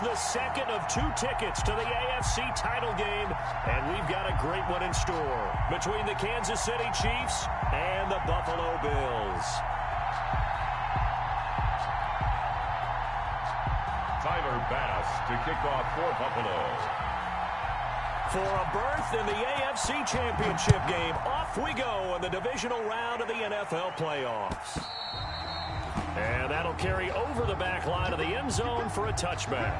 the second of 2 tickets to the AFC title game, and we've got a great one in store between the Kansas City Chiefs and the Buffalo Bills. Tyler Bass to kick off for Buffalo. For a berth in the AFC Championship game, off we go in the divisional round of the NFL playoffs. And that'll carry over the back line of the end zone for a touchback.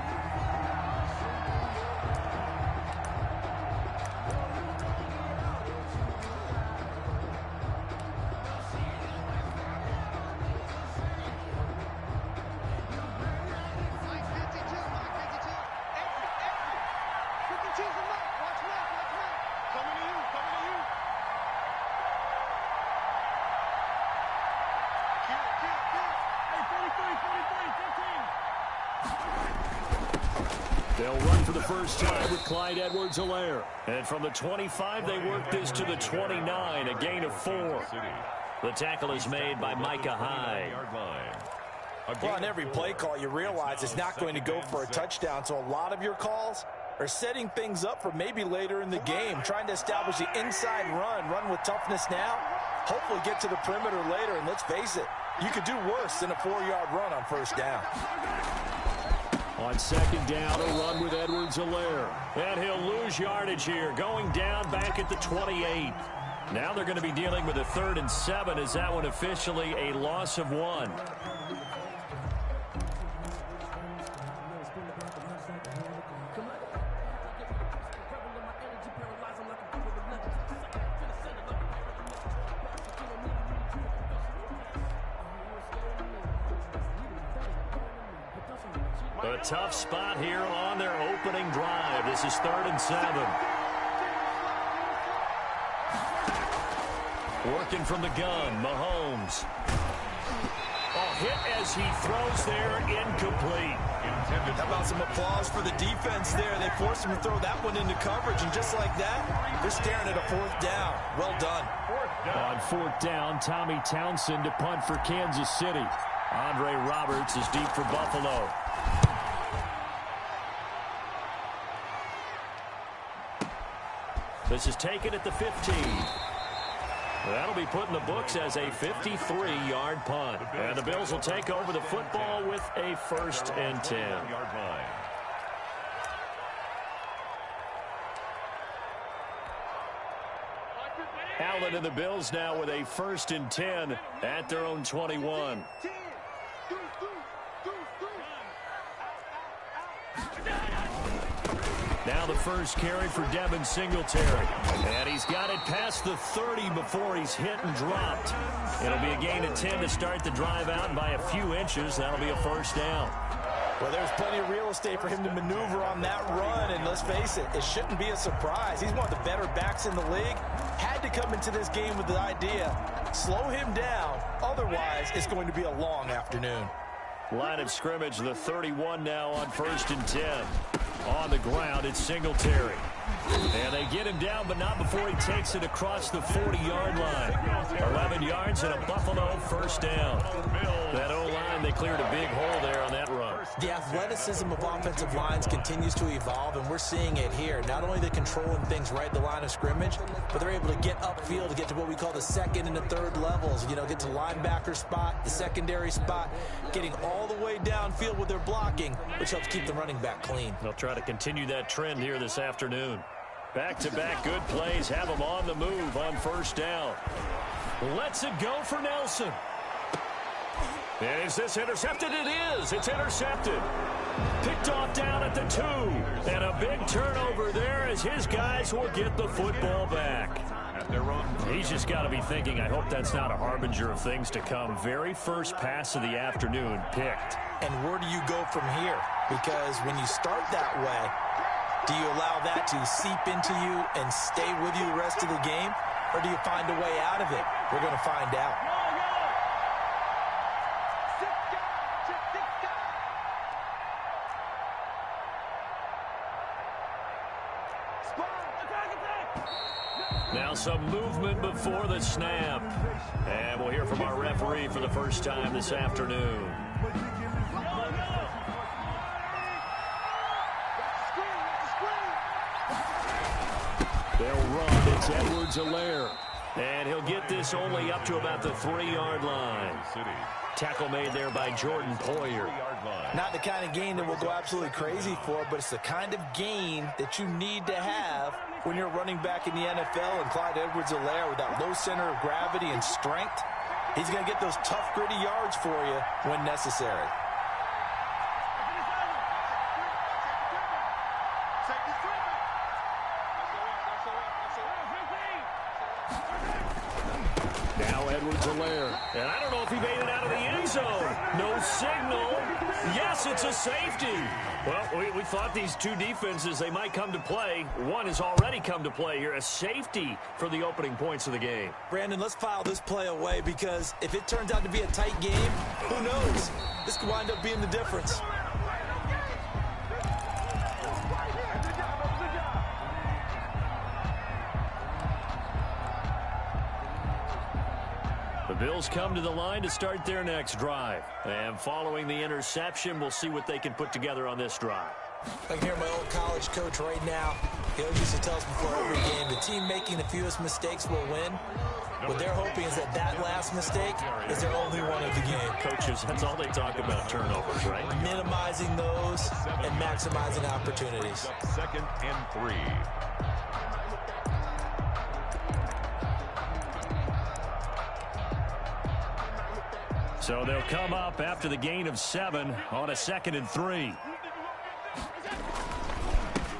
They'll run for the first time with Clyde Edwards-Helaire. And from the 25, they work this to the 29, a gain of 4. The tackle is made by Micah Hyde. Well, on every play call, you realize it's not going to go for a touchdown, so a lot of your calls are setting things up for maybe later in the game, trying to establish the inside run with toughness now, hopefully get to the perimeter later, and let's face it, you could do worse than a 4-yard run on first down. On second down, a run with Edwards-Helaire. And he'll lose yardage here, going down back at the 28. Now they're going to be dealing with a 3rd and 7. Is that one officially a loss of 1? A tough spot here on their opening drive. This is 3rd and 7. Working from the gun, Mahomes. Hit as he throws there, incomplete. How about some applause for the defense there? They forced him to throw that one into coverage, and just like that, they're staring at a 4th down. Well done. On 4th down, Tommy Townsend to punt for Kansas City. Andre Roberts is deep for Buffalo. This is taken at the 15. That'll be put in the books as a 53-yard punt. And the Bills will take over the football with a 1st and 10. Allen and the Bills now with a 1st and 10 at their own 21. Now the first carry for Devin Singletary. And he's got it past the 30 before he's hit and dropped. It'll be a gain of 10 to start the drive out, and by a few inches, that'll be a 1st down. Well, there's plenty of real estate for him to maneuver on that run, and let's face it, it shouldn't be a surprise. He's one of the better backs in the league. Had to come into this game with the idea, slow him down, otherwise it's going to be a long afternoon. Line of scrimmage, the 31 now on 1st and 10. On the ground, it's Singletary. And they get him down, but not before he takes it across the 40-yard line. 11 yards and a Buffalo 1st down. That O-line, they cleared a big hole there on that run. The athleticism of offensive lines continues to evolve, and we're seeing it here. Not only they're controlling things right at the line of scrimmage, but they're able to get upfield to get to what we call the 2nd and the 3rd levels. You know, get to linebacker spot, the secondary spot, getting all the way downfield with their blocking, which helps keep the running back clean. They'll try to continue that trend here this afternoon. Back-to-back good plays have them on the move on 1st down. Lets it go for Nelson. And is this intercepted? It is. It's intercepted. Picked off down at the 2. And a big turnover there as his guys will get the football back. He's just got to be thinking, I hope that's not a harbinger of things to come. Very first pass of the afternoon picked. And where do you go from here? Because when you start that way, do you allow that to seep into you and stay with you the rest of the game? Or do you find a way out of it? We're going to find out. Now some movement before the snap. And we'll hear from our referee for the first time this afternoon. They'll run. It's Edwards-Helaire. And he'll get this only up to about the 3-yard line. Tackle made there by Jordan Poyer. Not the kind of gain that we'll go absolutely crazy for, but it's the kind of gain that you need to have when you're running back in the NFL. And Clyde Edwards-Helaire, with that low center of gravity and strength, he's going to get those tough, gritty yards for you when necessary. Now Edwards-Helaire. And I don't know if he made it out of the end zone. No signal. Yes, it's a safety. Well, we thought these two defenses, they might come to play. One has already come to play here. A safety for the opening points of the game. Brandon, let's file this play away, because if it turns out to be a tight game, who knows? This could wind up being the difference. The Bills come to the line to start their next drive. And following the interception, we'll see what they can put together on this drive. I can hear my old college coach right now. He always used to tell us before every game, the team making the fewest mistakes will win. What they're hoping is that that last mistake is their only one of the game. Coaches, that's all they talk about, turnovers, right? Minimizing those and maximizing opportunities. 2nd and 3. So they'll come up after the gain of 7 on a 2nd and 3.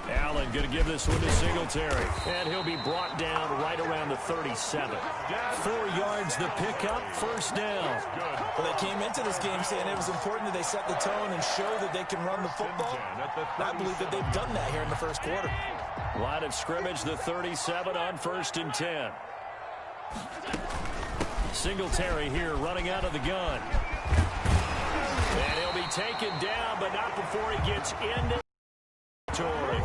Allen going to give this one to Singletary. And he'll be brought down right around the 37. 4 yards the pickup, first down. Well, they came into this game saying it was important that they set the tone and show that they can run the football. And I believe that they've done that here in the first quarter. Line of scrimmage, the 37 on 1st and 10. Singletary here running out of the gun. And he'll be taken down, but not before he gets into territory.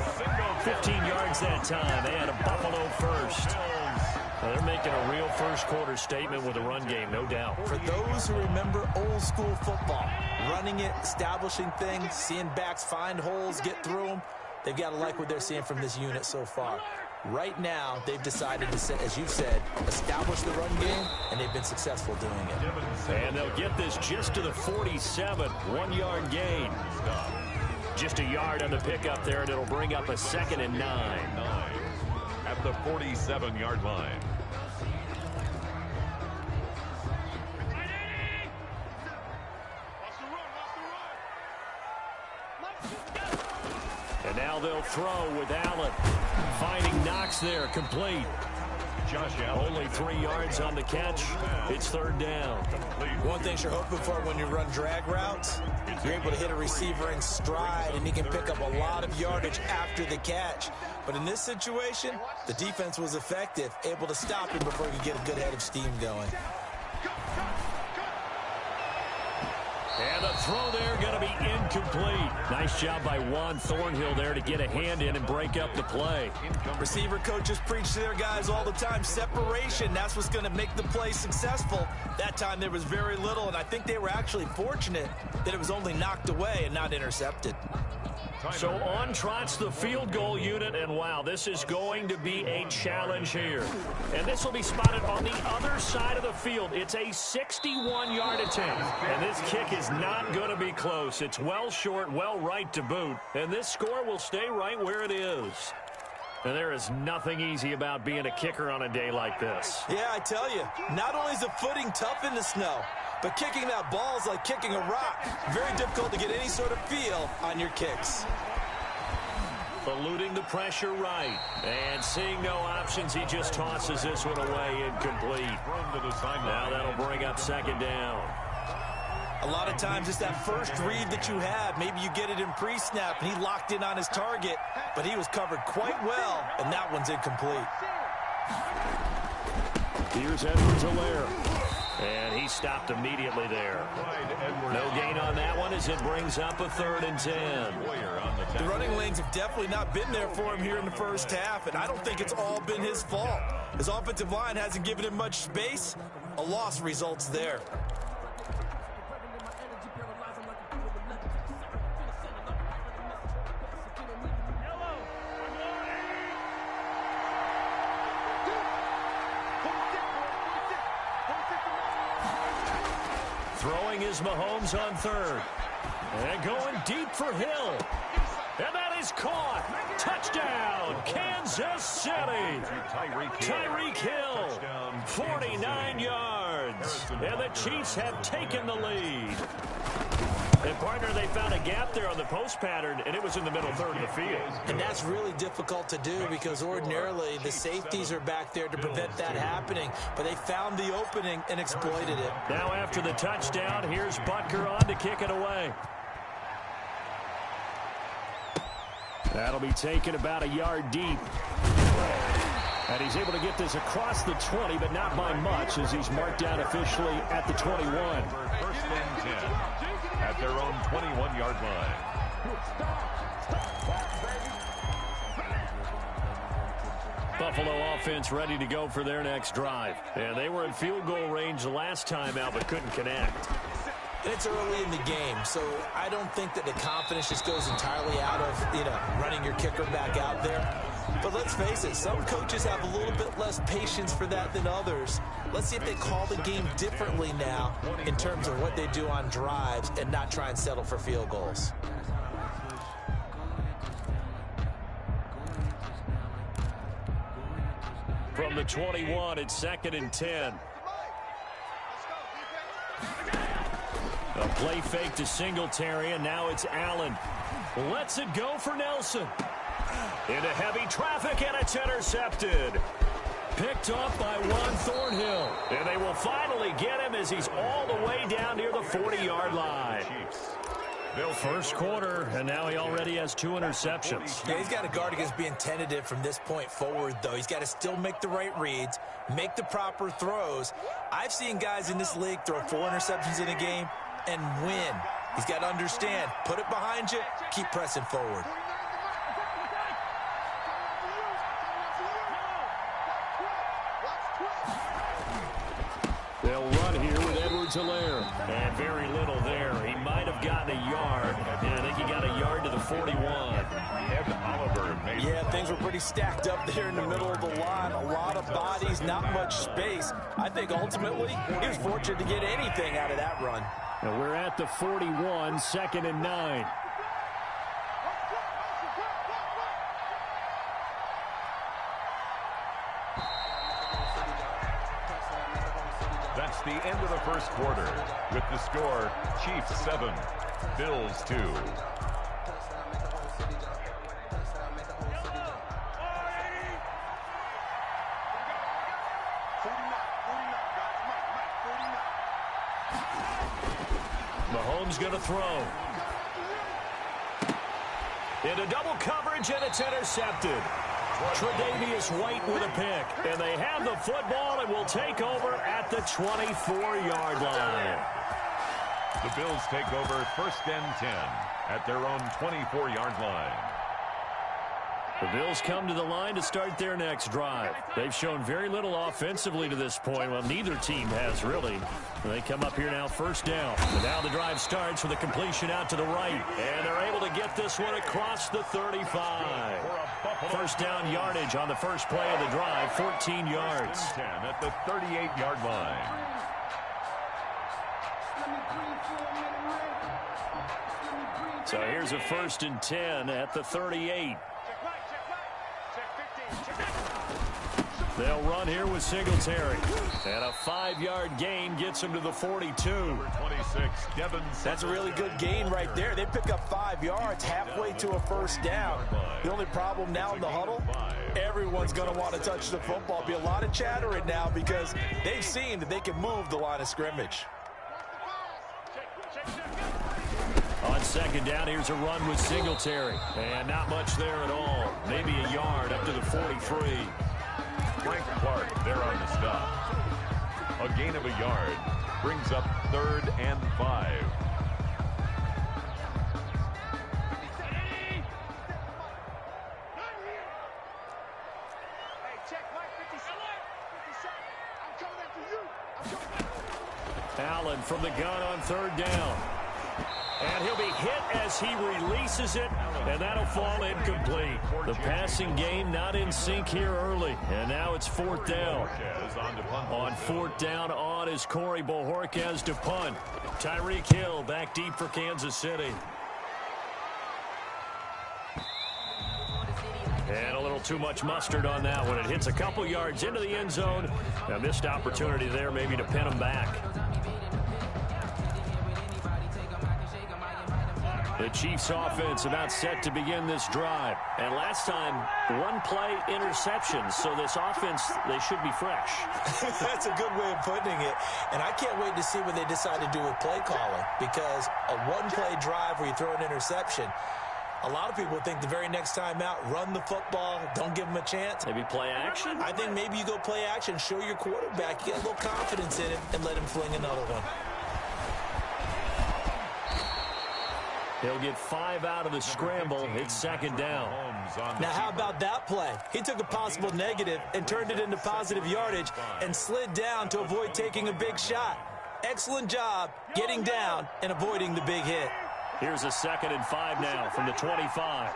15 yards that time. They had a Buffalo first. Well, they're making a real first quarter statement with a run game, no doubt. For those who remember old school football, running it, establishing things, seeing backs find holes, get through them, they've got to like what they're seeing from this unit so far. Right now, they've decided to, as you've said, establish the run game, and they've been successful doing it. And they'll get this just to the 47, 1-yard gain. Just a yard on the pickup there, and it'll bring up a 2nd and 9. At the 47-yard line. And now they'll throw with Allen. Finding Knox there, complete. Josh Allen. Only 3 yards on the catch. It's 3rd down. One thing you're hoping for when you run drag routes, you're able to hit a receiver in stride, and he can pick up a lot of yardage after the catch. But in this situation, the defense was effective, able to stop him before he could get a good head of steam going. And the throw there going to be incomplete. Nice job by Juan Thornhill there to get a hand in and break up the play. Receiver coaches preach to their guys all the time. Separation, that's what's going to make the play successful. That time there was very little, and I think they were actually fortunate that it was only knocked away and not intercepted. So on trots the field goal unit, and wow, this is going to be a challenge here. And this will be spotted on the other side of the field. It's a 61-yard attempt, and this kick is not going to be close. It's well short, well right to boot, and this score will stay right where it is. And there is nothing easy about being a kicker on a day like this. Yeah, I tell you, not only is the footing tough in the snow, but kicking that ball is like kicking a rock. Very difficult to get any sort of feel on your kicks. Eluding the pressure right. And seeing no options, he just tosses this one away incomplete. Now that'll bring up 2nd down. A lot of times it's that first read that you have. Maybe you get it in pre-snap, and he locked in on his target, but he was covered quite well, and that one's incomplete. Here's Edwards-Helaire. And he stopped immediately there. No gain on that one as it brings up a 3rd and 10. The running lanes have definitely not been there for him here in the first half, and I don't think it's all been his fault. His offensive line hasn't given him much space. A loss results there. is Mahomes on third. And going deep for Hill. And that is caught. Touchdown, Kansas City. Tyreek Hill, 49 yards. And the Chiefs have taken the lead. And, partner, they found a gap there on the post pattern, and it was in the middle third of the field. And that's really difficult to do because ordinarily the safeties are back there to prevent that happening. But they found the opening and exploited it. Now after the touchdown, here's Butker on to kick it away. That'll be taken about a yard deep. And he's able to get this across the 20, but not by much as he's marked down officially at the 21. First and 10 at their own 21-yard line. Buffalo offense ready to go for their next drive. And they were in field goal range the last time out, but couldn't connect. It's early in the game, so I don't think that the confidence just goes entirely out of, running your kicker back out there. But let's face it, some coaches have a little bit less patience for that than others. Let's see if they call the game differently now in terms of what they do on drives and not try and settle for field goals. From the 21, it's 2nd and 10. A play fake to Singletary, and now it's Allen. Lets it go for Nelson. Into heavy traffic, and it's intercepted. Picked off by Juan Thornhill. And they will finally get him as he's all the way down near the 40-yard line. First quarter, and now he already has 2 interceptions. Yeah, he's got to guard against being tentative from this point forward, though. He's got to still make the right reads, make the proper throws. I've seen guys in this league throw 4 interceptions in a game and win. He's got to understand, put it behind you, keep pressing forward. They'll run here with Edwards-Helaire. And very little there. He might have gotten a yard. And I think he got a yard to the 41. Yeah, things were pretty stacked up there in the middle of the line. A lot of bodies, not much space. I think ultimately he was fortunate to get anything out of that run. Now we're at the 41, 2nd and 9. That's the end of the first quarter. With the score, Chiefs 7, Bills 2. Mahomes going to throw. Into double coverage, and it's intercepted. Tre'Davious White with a pick. And they have the football and will take over at the 24-yard line. The Bills take over 1st and 10 at their own 24-yard line. The Bills come to the line to start their next drive. They've shown very little offensively to this point. Well, neither team has really. They come up here now 1st down. And now the drive starts with a completion out to the right. And they're able to get this one across the 35. 1st down yardage on the first play of the drive, 14 yards. 10 at the 38-yard line. So here's a 1st and 10 at the 38. They'll run here with Singletary. And a 5-yard gain gets him to the 42. 26, That's a really good gain right there. They pick up 5 yards halfway to a 1st down. The only problem now in the huddle, everyone's going to want to touch the football. Be a lot of chattering now because they've seen that they can move the line of scrimmage. On 2nd down, here's a run with Singletary. And not much there at all. Maybe a yard up to the 43. Frank Clark there on the stop. A gain of a yard brings up 3rd and 5. Allen from the gun on 3rd down. And he'll be hit as he releases it And that'll fall incomplete. The passing game not in sync here early. And now it's fourth down. On fourth down on is Corey Bojorquez to punt. Tyreek Hill back deep for Kansas City. And a little too much mustard on that one. It hits a couple yards into the end zone. A missed opportunity there maybe to pin them back. The Chiefs offense about set to begin this drive. And last time, one play interception. So this offense, they should be fresh. That's a good way of putting it. And I can't wait to see what they decide to do with play calling. Because a one-play drive where you throw an interception, a lot of people think the very next time out, run the football, don't give them a chance. Maybe play action? I think maybe you go play action, show your quarterback, get a little confidence in it, and let him fling another one. He'll get 5 out of the scramble. It's second down. Now, how about that play? He took a possible negative and turned it into positive yardage and slid down to avoid taking a big shot. Excellent job getting down and avoiding the big hit. Here's a 2nd and 5 now from the 25.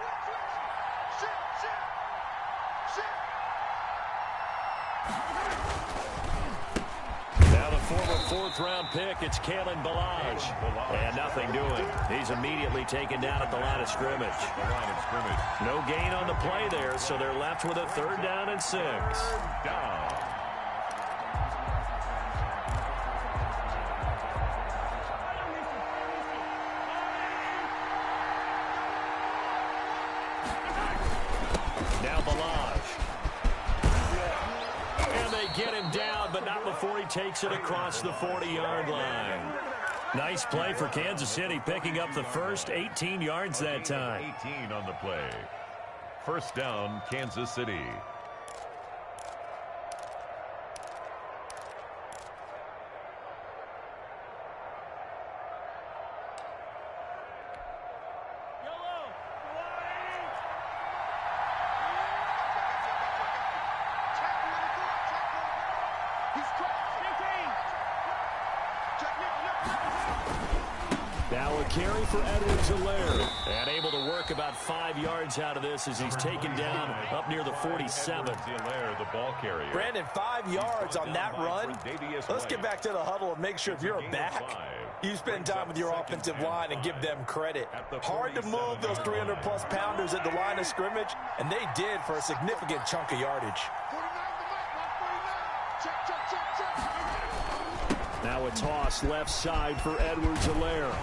Now the former 4th-round pick, it's Kalen Ballage. And nothing doing. He's immediately taken down at the line of scrimmage. No gain on the play there, so they're left with a 3rd down and 6. Now Ballage. And they get him down, but not before he takes it across the 40-yard line. Nice play for Kansas City, picking up the first 18 yards that time. 18 on the play. First down, Kansas City. Now a carry for Edwards-Helaire. And able to work about 5 yards out of this as he's taken down up near the 47. The ball carrier. Brandon, 5 yards on that run. Let's get back to the huddle and make sure if you're a back, you spend time with your offensive line and give them credit. Hard to move those 300-plus pounders at the line of scrimmage, and they did for a significant chunk of yardage. Now a toss left side for Edwards-Helaire.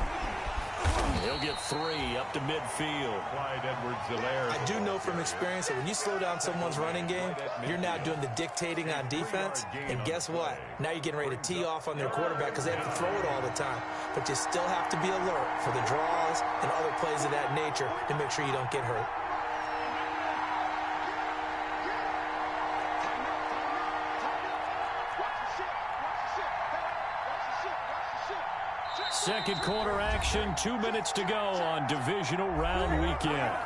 He'll get 3 up to midfield. I do know from experience that when you slow down someone's running game, you're now doing the dictating on defense. And guess what? Now you're getting ready to tee off on their quarterback because they have to throw it all the time. But you still have to be alert for the draws and other plays of that nature to make sure you don't get hurt. Second quarter action, 2 minutes to go on divisional round weekend.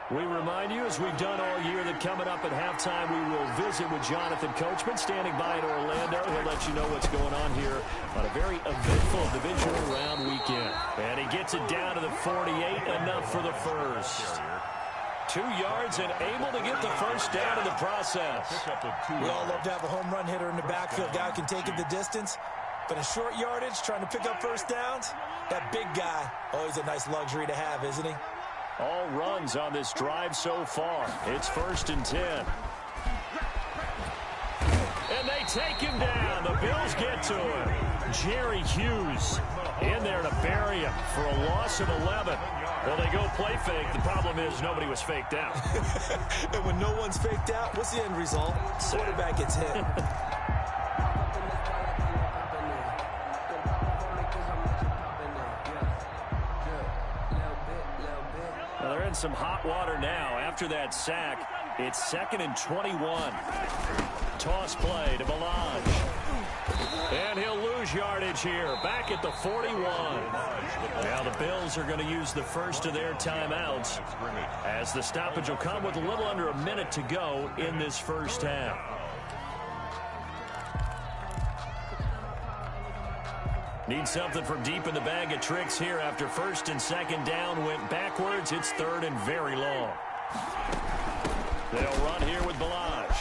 We remind you, as we've done all year, that coming up at halftime, we will visit with Jonathan Coachman, standing by in Orlando. He'll let you know what's going on here on a very eventful divisional round weekend. And he gets it down to the 48, enough for the first. 2 yards and able to get the first down in the process. We all love to have a home run hitter in the backfield. Guy can take it the distance. But in short yardage, trying to pick up first downs, that big guy, always a nice luxury to have, isn't he? All runs on this drive so far. It's 1st and 10. And they take him down. The Bills get to him. Jerry Hughes in there to bury him for a loss of 11. Well, they go play fake. The problem is nobody was faked out. And when no one's faked out, what's the end result? Quarterback gets hit. Well, they're in some hot water now. After that sack, it's 2nd and 21. Toss play to Ballage. And he'll lose yardage here. Back at the 41. Now the Bills are going to use the first of their timeouts, as the stoppage will come with a little under a minute to go in this first half. Need something from deep in the bag of tricks here after first and second down went backwards. It's third and very long. They'll run here with Balaj.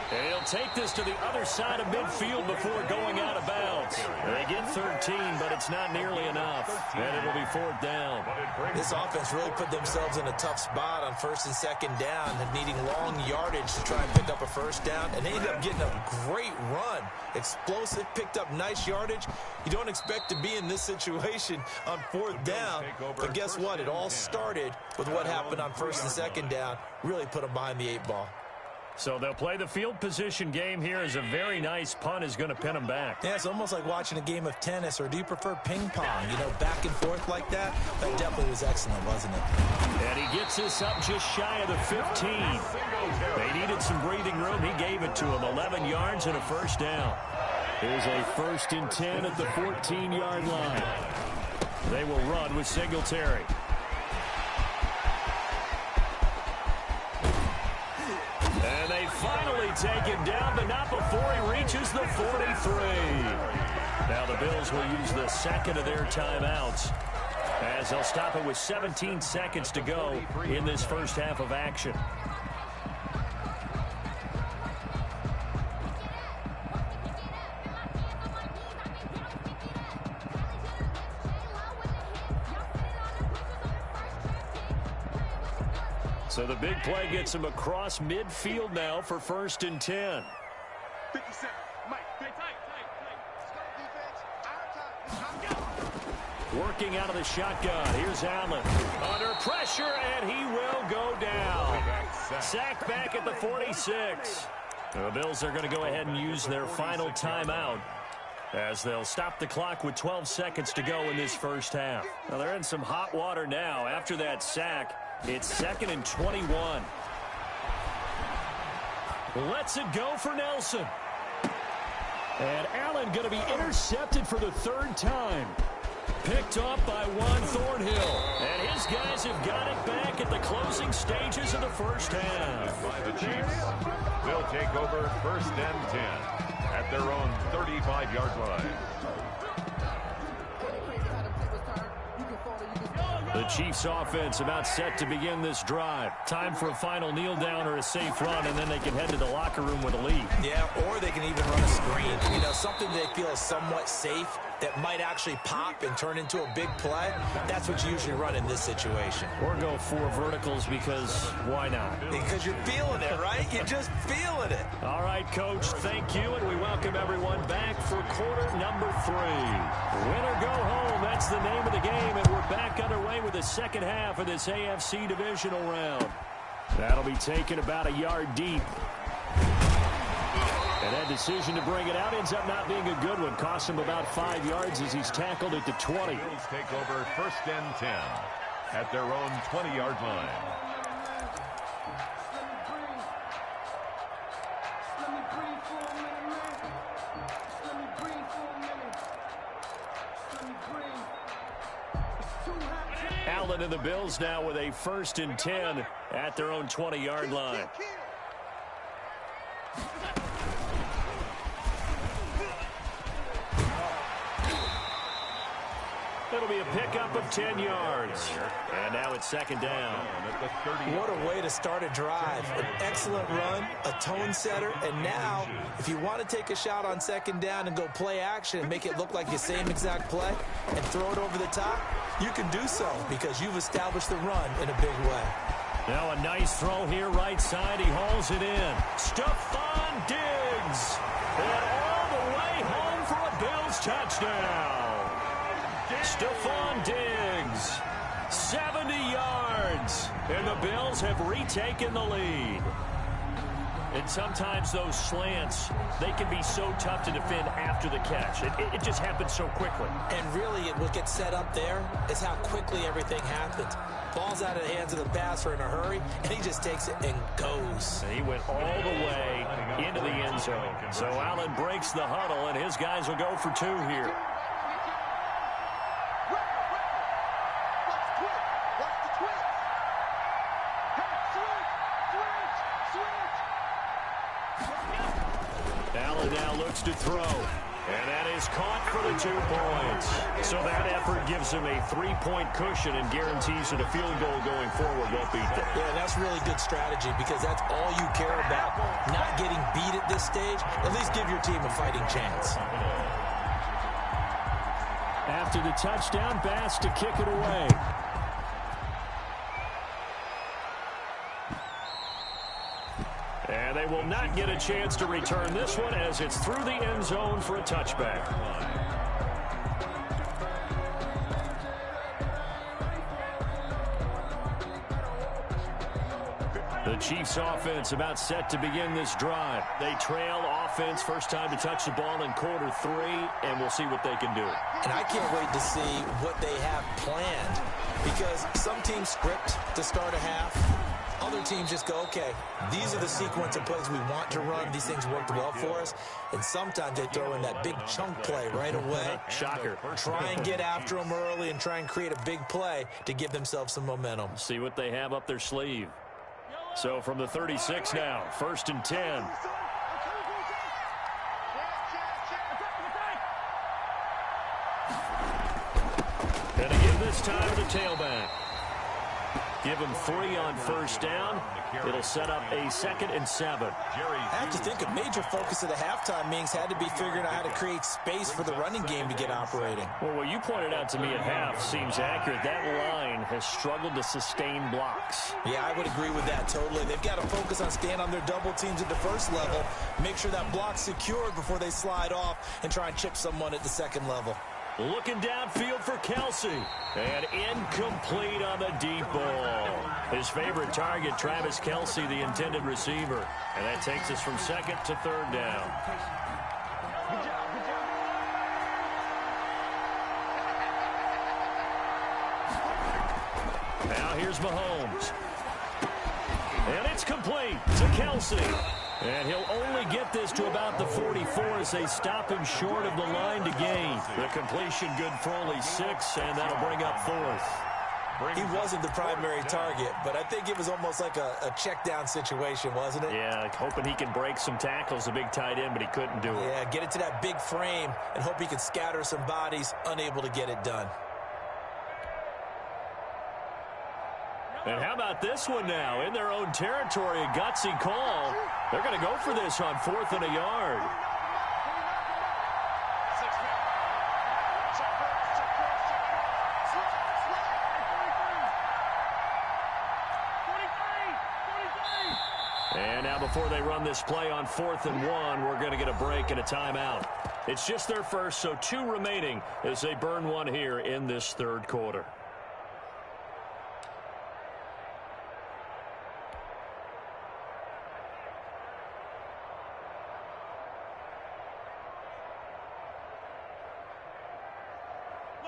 And he'll take this to the other side of midfield before going out of bounds. They get 13, but it's not nearly enough. And it'll be fourth down. This offense really put themselves in a tough spot on first and second down, and needing long yardage to try and pick up a first down. And they ended up getting a great run. Explosive, picked up nice yardage. You don't expect to be in this situation on fourth down. But guess what? It all started with what happened on first and second down. Really put them behind the 8 ball. So they'll play the field position game here as a very nice punt is going to pin them back. Yeah, it's almost like watching a game of tennis, or do you prefer ping pong? You know, back and forth like that? That definitely was excellent, wasn't it? And he gets this up just shy of the 15. They needed some breathing room. He gave it to him. 11 yards and a first down. Here's a first and 10 at the 14-yard line. They will run with Singletary. And they finally take him down, but not before he reaches the 43. Now the Bills will use the second of their timeouts as they'll stop it with 17 seconds to go in this first half of action. So the big play gets him across midfield now for first and 10. Working out of the shotgun. Here's Allen. Under pressure, and he will go down. Sacked back at the 46. The Bills are going to go ahead and use their final timeout as they'll stop the clock with 12 seconds to go in this first half. Now they're in some hot water now. After that sack, it's 2nd and 21. Lets it go for Nelson. And Allen going to be intercepted for the third time. Picked up by Juan Thornhill. And his guys have got it back at the closing stages of the first half. By the Chiefs, they'll take over first and 10 at their own 35-yard line. The Chiefs offense about set to begin this drive. Time for a final kneel down or a safe run, and then they can head to the locker room with a lead. Yeah, or they can even run a screen. You know, something they feel is somewhat safe that might actually pop and turn into a big play. That's what you usually run in this situation. Or go 4 verticals because why not? Because you're feeling it, right? You're just feeling it. All right, Coach, thank you, and we welcome everyone back for quarter number 3. Win or go home, that's the name of the game, and we're back underway with the second half of this AFC divisional round. That'll be taken about a yard deep. And that decision to bring it out ends up not being a good one. Cost him about 5 yards as he's tackled at the 20. Bills take over first and 10 at their own 20-yard line. Allen and the Bills now with a first and 10 at their own 20-yard line. It'll be a pickup of 10 yards. And now it's second down. What a way to start a drive. An excellent run, a tone setter, and now, if you want to take a shot on second down and go play action and make it look like the same exact play and throw it over the top, you can do so because you've established the run in a big way. Now a nice throw here right side. He hauls it in. Stephon Diggs. And all the way home for a Bills touchdown. Stephon Diggs, 70 yards, and the Bills have retaken the lead. And sometimes those slants, they can be so tough to defend after the catch. It just happens so quickly. And really, what gets set up there is how quickly everything happens. Ball's out of the hands of the passer in a hurry, and he just takes it and goes. And he went all the way into the end zone. So Allen breaks the huddle, and his guys will go for 2 here. wants to throw. And that is caught for the 2 points. So that effort gives him a 3-point cushion and guarantees that a field goal going forward won't beat them. Yeah, that's really good strategy because that's all you care about. Not getting beat at this stage. At least give your team a fighting chance. After the touchdown, Bass to kick it away. And they will not get a chance to return this one as it's through the end zone for a touchback. The Chiefs offense about set to begin this drive. They trail offense, first time to touch the ball in quarter 3, and we'll see what they can do. And I can't wait to see what they have planned because some teams script to start a half. Other teams just go, okay, these are the sequence of plays we want to run. These things worked well for us. And sometimes they throw in that big chunk play right away. Shocker. Try and get after them early and try and create a big play to give themselves some momentum. See what they have up their sleeve. So from the 36 now, 1st and 10. And again this time the tailback. Give him 3 on first down. It'll set up a 2nd and 7. I have to think a major focus of the halftime meetings had to be figuring out how to create space for the running game to get operating. Well, what you pointed out to me at half seems accurate. That line has struggled to sustain blocks. Yeah, I would agree with that totally. They've got to focus on staying on their double teams at the first level, make sure that block's secured before they slide off and try and chip someone at the second level. Looking downfield for Kelsey. And incomplete on the deep ball. His favorite target, Travis Kelsey, the intended receiver. And that takes us from 2nd to 3rd down. Now here's Mahomes. And it's complete to Kelsey. And he'll only get this to about the 44 as they stop him short of the line to gain. The completion good for only 6, and that'll bring up 4th. He wasn't the primary target, but I think it was almost like a check down situation, wasn't it? Yeah, hoping he can break some tackles, a big tight end, but he couldn't do it. Yeah, get it to that big frame and hope he can scatter some bodies, unable to get it done. And how about this one now? In their own territory, a gutsy call. They're going to go for this on 4th and a yard. And now before they run this play on 4th and 1, we're going to get a break and a timeout. It's just their first, so 2 remaining as they burn one here in this 3rd quarter.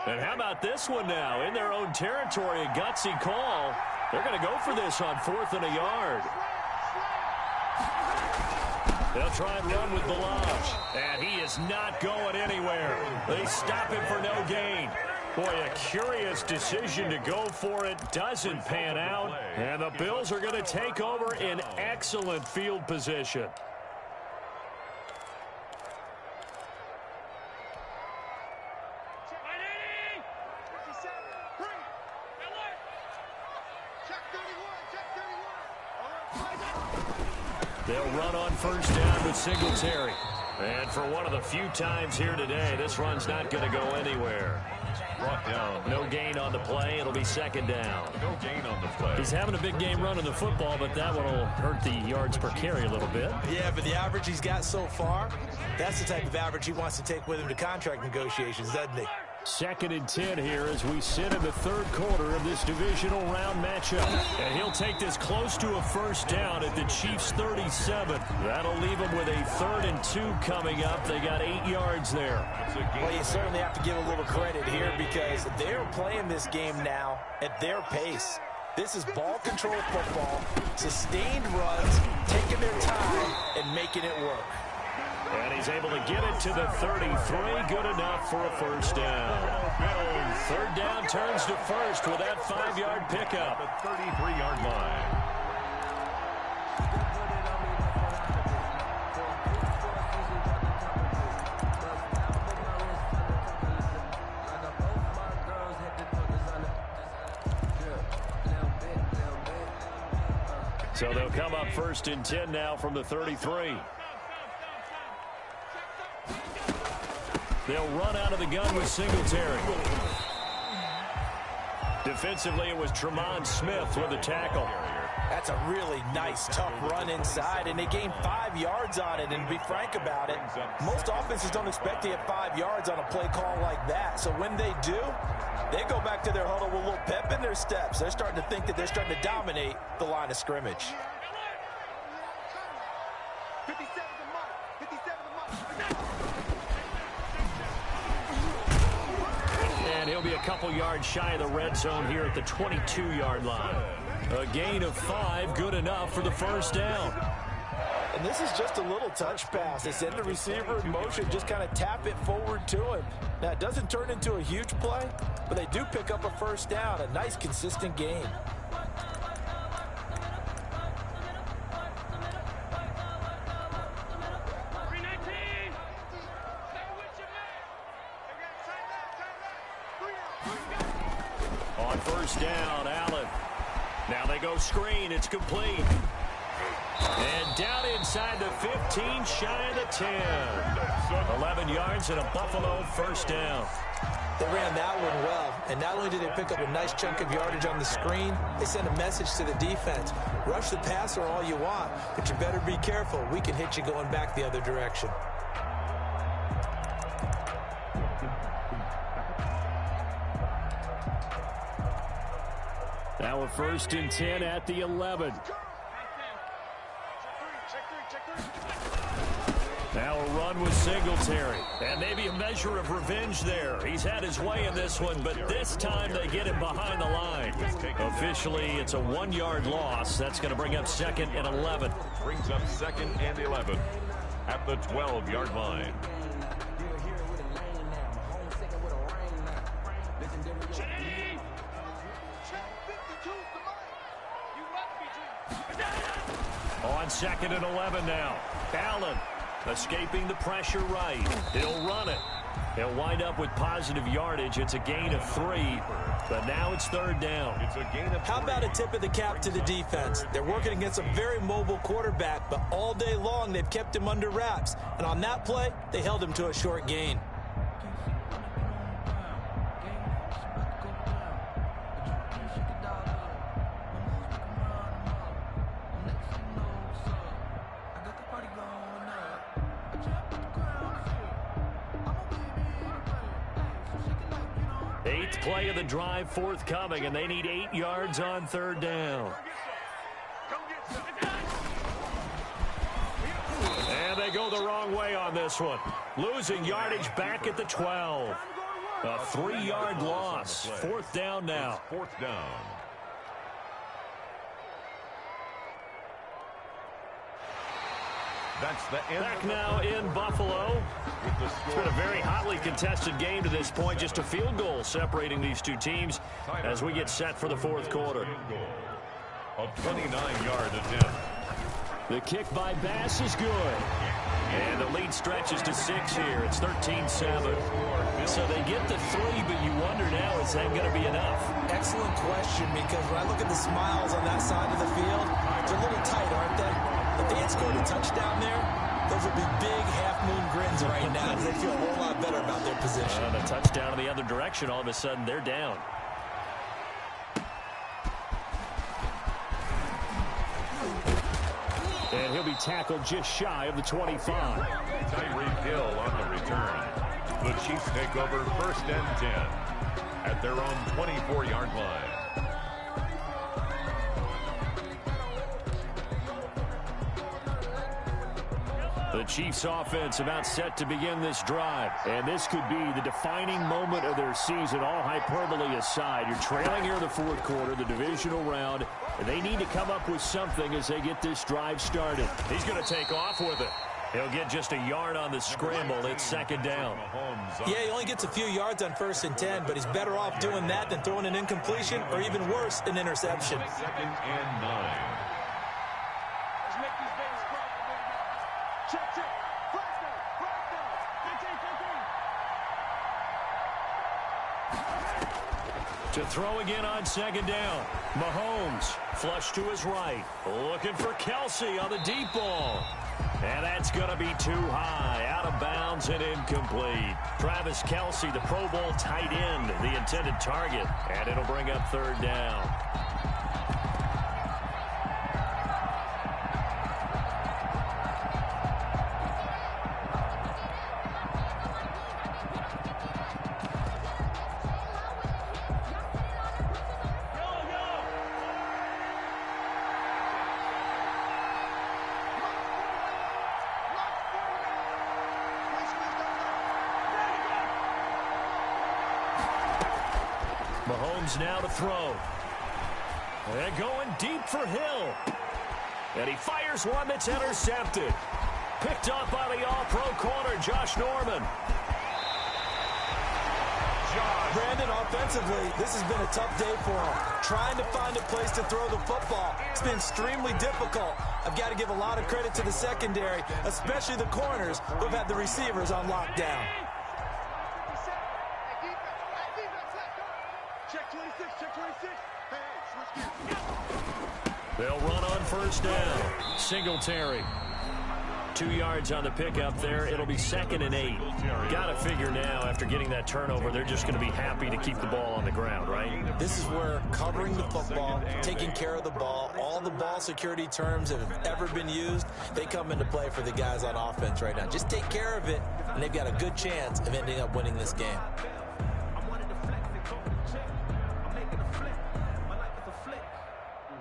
And how about this one now? In their own territory, a gutsy call. They're going to go for this on 4th and a yard. They'll try and run with Balaj. And he is not going anywhere. They stop him for no gain. Boy, a curious decision to go for it. Doesn't pan out. And the Bills are going to take over in excellent field position. They'll run on first down with Singletary. And for one of the few times here today, this run's not going to go anywhere. Brought down. No gain on the play. It'll be 2nd down. No gain on the play. He's having a big game running the football, but that one will hurt the yards per carry a little bit. Yeah, but the average he's got so far, that's the type of average he wants to take with him to contract negotiations, doesn't he? 2nd and 10 here as we sit in the 3rd quarter of this divisional round matchup. And he'll take this close to a first down at the Chiefs' 37. That'll leave him with a 3rd and 2 coming up. They got 8 yards there. Well, you certainly have to give a little credit here because they're playing this game now at their pace. This is ball control football, sustained runs, taking their time, and making it work. And he's able to get it to the 33. Good enough for a first down. 3rd down turns to first with that 5-yard pickup. The 33-yard line. So they'll come up 1st and 10 now from the 33. They'll run out of the gun with Singletary. Defensively, it was Tremont Smith with the tackle. That's a really nice, tough run inside, and they gained 5 yards on it. And to be frank about it, most offenses don't expect to get 5 yards on a play call like that. So when they do, they go back to their huddle with a little pep in their steps. They're starting to think that they're starting to dominate the line of scrimmage. And he'll be a couple yards shy of the red zone here at the 22-yard line. A gain of 5, good enough for the 1st down. And this is just a little touch pass. They send the receiver in motion, just kind of tap it forward to him. Now, it doesn't turn into a huge play, but they do pick up a 1st down, a nice, consistent gain. On 1st down, Allen. Now they go screen. It's complete. And down inside the 15, shy of the 10. 11 yards and a Buffalo 1st down. They ran that one well, and not only did they pick up a nice chunk of yardage on the screen, they sent a message to the defense. Rush the passer all you want, but you better be careful. We can hit you going back the other direction. Now a 1st and 10 at the 11. Now a run with Singletary. And maybe a measure of revenge there. He's had his way in this one, but this time they get him behind the line. Officially, it's a 1-yard loss. That's going to bring up 2nd and 11. Brings up 2nd and 11 at the 12-yard line. On 2nd and 11 now. Allen escaping the pressure right. He'll run it. He'll wind up with positive yardage. It's a gain of 3, but now it's 3rd down. It's a gain of 3. How about a tip of the cap to the defense? They're working against a very mobile quarterback, but all day long they've kept him under wraps. And on that play, they held him to a short gain. Play of the drive forthcoming, and they need 8 yards on 3rd down. And they go the wrong way on this one. Losing yardage back at the 12. A 3-yard loss. 4th down now. 4th down. That's the end. Back now in Buffalo. It's been a very hotly contested game to this point. Just a field goal separating these two teams as we get set for the 4th quarter. A 29-yard attempt. The kick by Bass is good. And the lead stretches to 6 here. It's 13-7. So they get the 3, but you wonder now, is that going to be enough? Excellent question, because when I look at the smiles on that side of the field, they're a little tight, aren't they? If they had scored a touchdown there, those would be big half-moon grins right now because they feel a whole lot better about their position. And a touchdown in the other direction, all of a sudden they're down. And he'll be tackled just shy of the 25. Tyreek Hill on the return. The Chiefs take over 1st and 10 at their own 24-yard line. The Chiefs offense about set to begin this drive. And this could be the defining moment of their season, all hyperbole aside. You're trailing here in the 4th quarter, the divisional round, and they need to come up with something as they get this drive started. He's going to take off with it. He'll get just a yard on the scramble. It's 2nd down. Yeah, he only gets a few yards on 1st and 10, but he's better off doing that than throwing an incompletion or even worse, an interception. 2nd and 9. To throw again on second down. Mahomes flush to his right. Looking for Kelsey on the deep ball. And that's going to be too high. Out of bounds and incomplete. Travis Kelsey, the Pro Bowl tight end, the intended target. And it'll bring up third down. Mahomes now to throw. And going deep for Hill. And he fires one that's intercepted. Picked up by the all-pro corner, Josh Norman. Brandon, offensively, this has been a tough day for him. Trying to find a place to throw the football. It's been extremely difficult. I've got to give a lot of credit to the secondary, especially the corners who've had the receivers on lockdown. They'll run on first down. Singletary. 2 yards on the pickup there. It'll be 2nd and 8. Got to figure now, after getting that turnover, they're just going to be happy to keep the ball on the ground, right? This is where covering the football, taking care of the ball, all the ball security terms that have ever been used, they come into play for the guys on offense right now. Just take care of it, and they've got a good chance of ending up winning this game.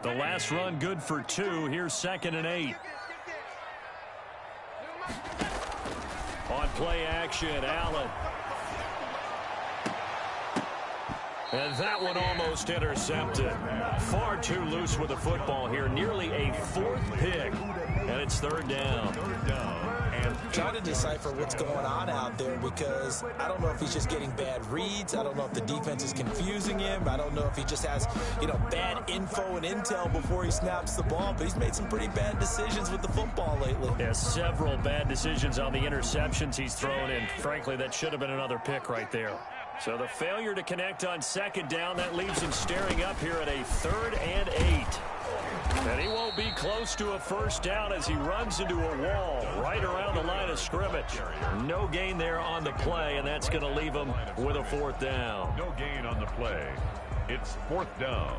The last run good for 2. Here's 2nd and 8. On play action, Allen. And that one almost intercepted. Far too loose with the football here. Nearly a 4th pick. And it's 3rd down. And trying to decipher what's going on out there, because I don't know if he's just getting bad reads. I don't know if the defense is confusing him. I don't know if he just has, bad info and intel before he snaps the ball. But he's made some pretty bad decisions with the football lately. Yeah, several bad decisions on the interceptions he's thrown in. Frankly, that should have been another pick right there. So the failure to connect on 2nd down, that leaves him staring up here at a 3rd and 8. And he won't be close to a first down as he runs into a wall right around the line of scrimmage. No gain there on the play, and that's going to leave him with a 4th down. No gain on the play. It's 4th down.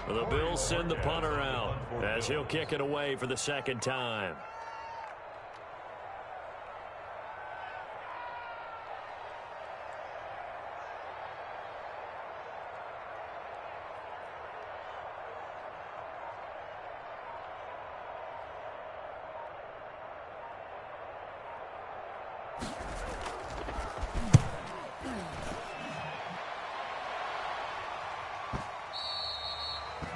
The Bills send the punter out as he'll kick it away for the 2nd time.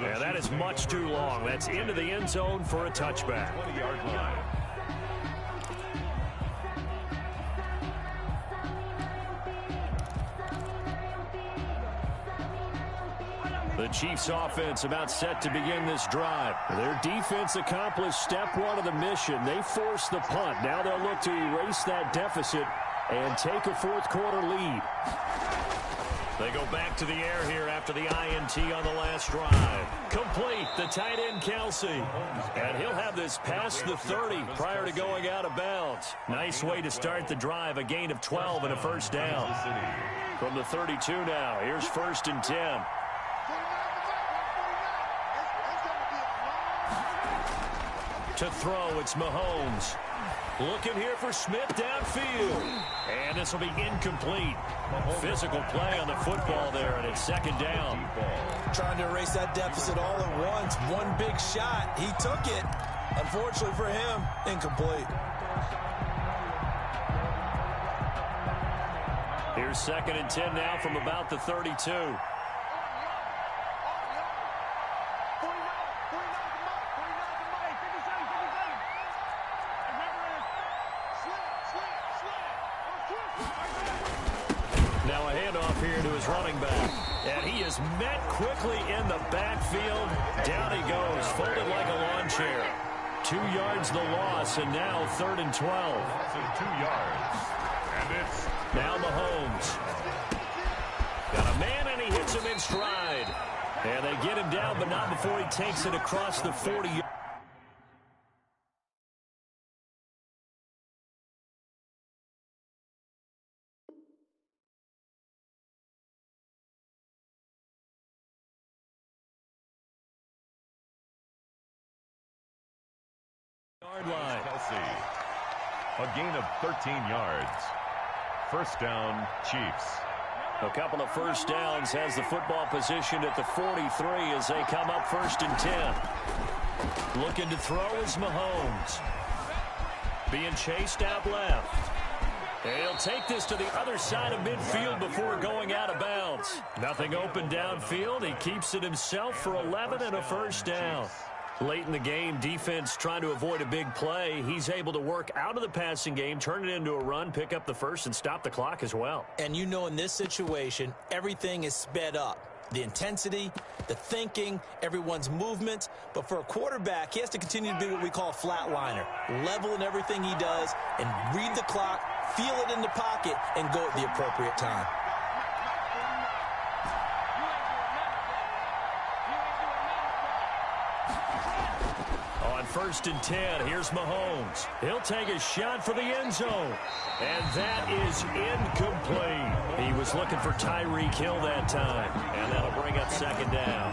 Yeah, that is much too long. That's into the end zone for a touchback. 20-yard line. The Chiefs offense about set to begin this drive. Their defense accomplished step 1 of the mission. They forced the punt. Now they'll look to erase that deficit and take a 4th quarter lead. They go back to the air here after the INT on the last drive. Complete, the tight end Kelsey. And he'll have this past the 30 prior to going out of bounds. Nice way to start the drive, a gain of 12 and a first down. From the 32 now, here's 1st and 10. To throw, it's Mahomes. Looking here for Smith downfield. And this will be incomplete. Physical play on the football there, and it's 2nd down. Trying to erase that deficit all at once. One big shot. He took it. Unfortunately for him, incomplete. Here's 2nd and 10 now from about the 32. Now a handoff here to his running back. And he is met quickly in the backfield. Down he goes, folded like a lawn chair. 2 yards the loss, and now 3rd and 12. So 2 yards. And it's in stride. And they get him down, but not before he takes it across the 40-yard line. Kelsey. A gain of 13 yards. First down, Chiefs. A couple of first downs has the football positioned at the 43 as they come up 1st and 10. Looking to throw is Mahomes. Being chased out left. And he'll take this to the other side of midfield before going out of bounds. Nothing open downfield. He keeps it himself for 11 and a first down. Late in the game, defense trying to avoid a big play. He's able to work out of the passing game, turn it into a run, pick up the first, and stop the clock as well. And you know in this situation, everything is sped up. The intensity, the thinking, everyone's movement. But for a quarterback, he has to continue to be what we call a flatliner. Level in everything he does and read the clock, feel it in the pocket, and go at the appropriate time. On 1st and 10, here's Mahomes. He'll take a shot for the end zone. And that is incomplete. He was looking for Tyreek Hill that time. And that'll bring up 2nd down.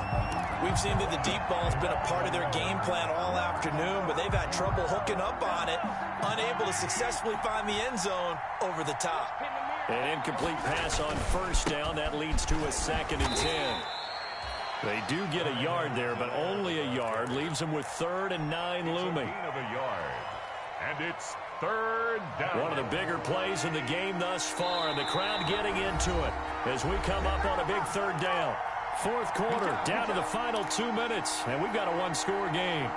We've seen that the deep ball has been a part of their game plan all afternoon, but they've had trouble hooking up on it, unable to successfully find the end zone over the top. An incomplete pass on 1st down. That leads to a 2nd and 10. They do get a yard there, but only a yard. Leaves them with 3rd and 9 looming. Gain of a yard. And it's 3rd down. One of the bigger plays in the game thus far, and the crowd getting into it as we come up on a big 3rd down. 4th quarter, down to the final 2 minutes, and we've got a one-score game.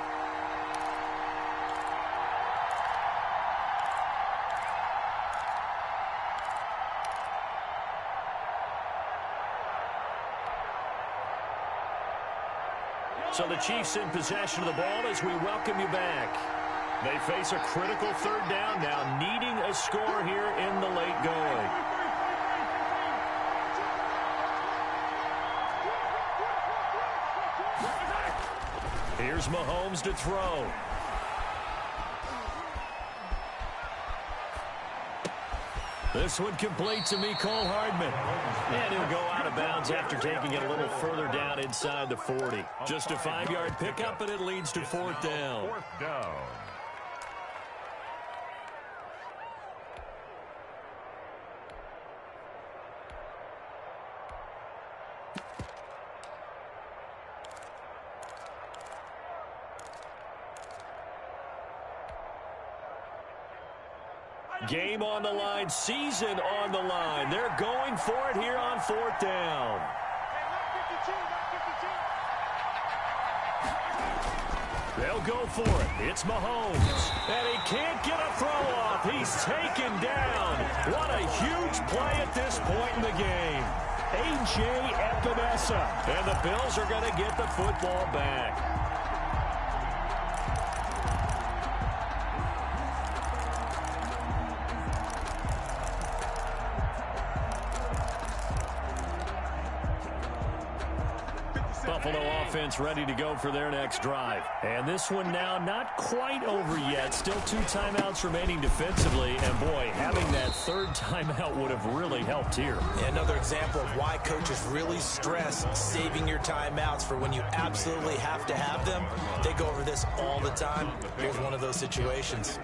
So the Chiefs in possession of the ball as we welcome you back. They face a critical 3rd down now, needing a score here in the late going. Here's Mahomes to throw. This one complete to Mecole Hardman. And he'll go out of bounds after taking it a little further down inside the 40. Just a 5-yard pickup, and it leads to 4th down. 4th down. Game on the line, season on the line. They're going for it here on 4th down. They'll go for it. It's Mahomes. And he can't get a throw off. He's taken down. What a huge play at this point in the game. A.J. Epinesa. And the Bills are going to get the football back. Buffalo offense ready to go for their next drive. And this one now not quite over yet. Still 2 timeouts remaining defensively. And, boy, having that 3rd timeout would have really helped here. Another example of why coaches really stress saving your timeouts for when you absolutely have to have them. They go over this all the time. Here's one of those situations.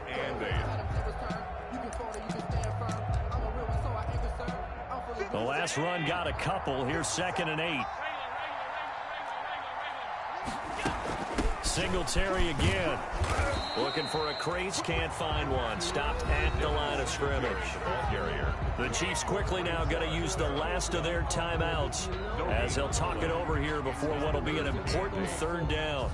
The last run got a couple. Here's 2nd and 8. Singletary again. Looking for a crease, can't find one. Stopped at the line of scrimmage. The Chiefs quickly now got to use the last of their timeouts as they'll talk it over here before what will be an important 3rd down.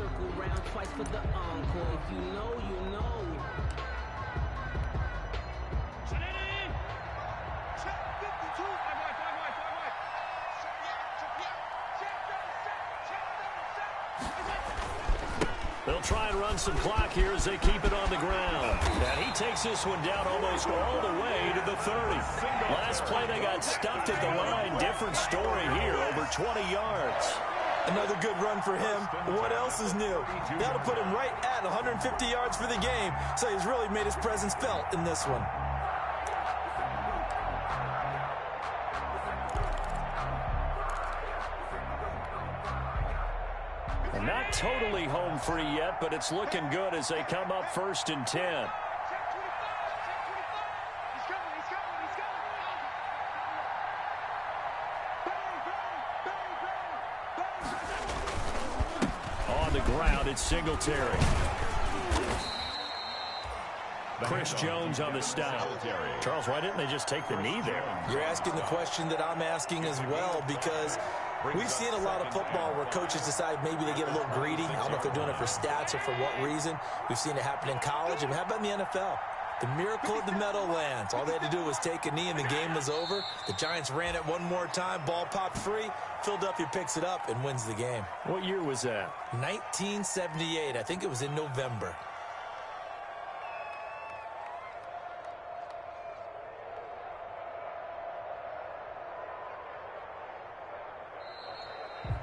They'll try and run some clock here as they keep it on the ground. And he takes this one down almost all the way to the 30. Last last play, they got stuffed at the line. Different story here, over 20 yards. Another good run for him. What else is new? That'll put him right at 150 yards for the game, so he's really made his presence felt in this one. And not totally home free yet, but it's looking good as they come up 1st and 10. On the ground, it's Singletary. Chris Jones on the stop. Charles, why didn't they just take the knee there? You're asking the question that I'm asking as well, because we've seen a lot of football where coaches decide maybe they get a little greedy. I don't know if they're doing it for stats or for what reason. We've seen it happen in college. And how about in the NFL? The miracle of the Meadowlands. All they had to do was take a knee and the game was over. The Giants ran it one more time. Ball popped free. Philadelphia picks it up and wins the game. What year was that? 1978. I think it was in November.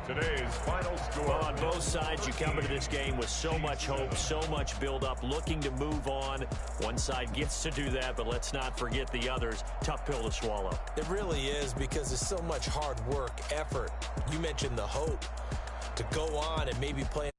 Today's final score. Well, on both sides, you come into this game with so much hope, so much build-up, looking to move on. One side gets to do that, but let's not forget the others. Tough pill to swallow. It really is, because there's so much hard work, effort. You mentioned the hope to go on and maybe play